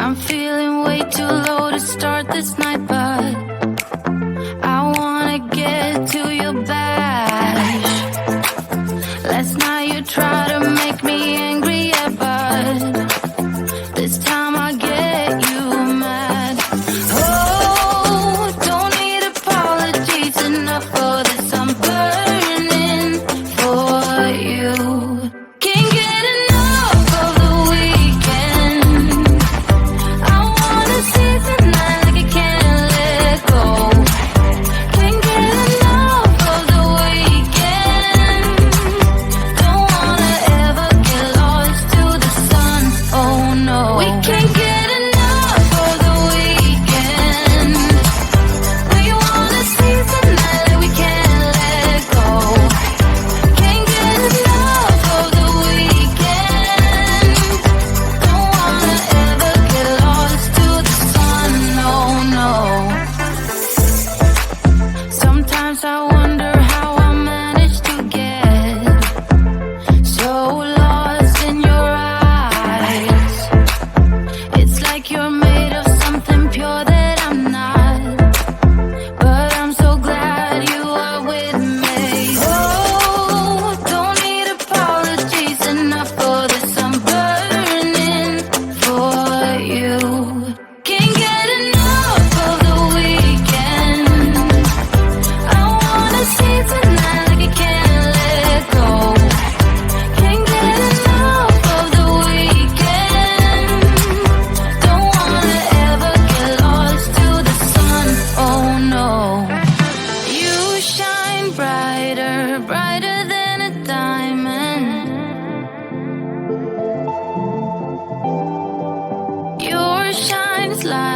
I'm feeling way too low to start this night, but I wanna get to your bash. Last night you tried to make me angry, yeah, but this time I get you mad. Oh, don't need apologies, enough for this. I'm burning for you. Can't get enough of the weekend. I wanna see tonight like I can't let go. Can't get enough of the weekend. Don't wanna ever get lost to the sun. Oh no, we can't get enough of the weekend. We wanna see tonight like we can't let go. Can't get enough of the weekend. Don't wanna ever get lost to the sun. No, no. Sometimes I wonder how I managed to get so lost in your eyes. It's like you're made of something pure that I'm not, but I'm so glad you are with me. Oh, don't need apologies, enough for this. I'm burning for you. Can't get enough of the weekend. I wanna see tonight like I can't let go. Can't get enough of the weekend. Don't wanna ever get lost to the sun. Oh no. You shine brighter, brighter than a diamond. Your shine's like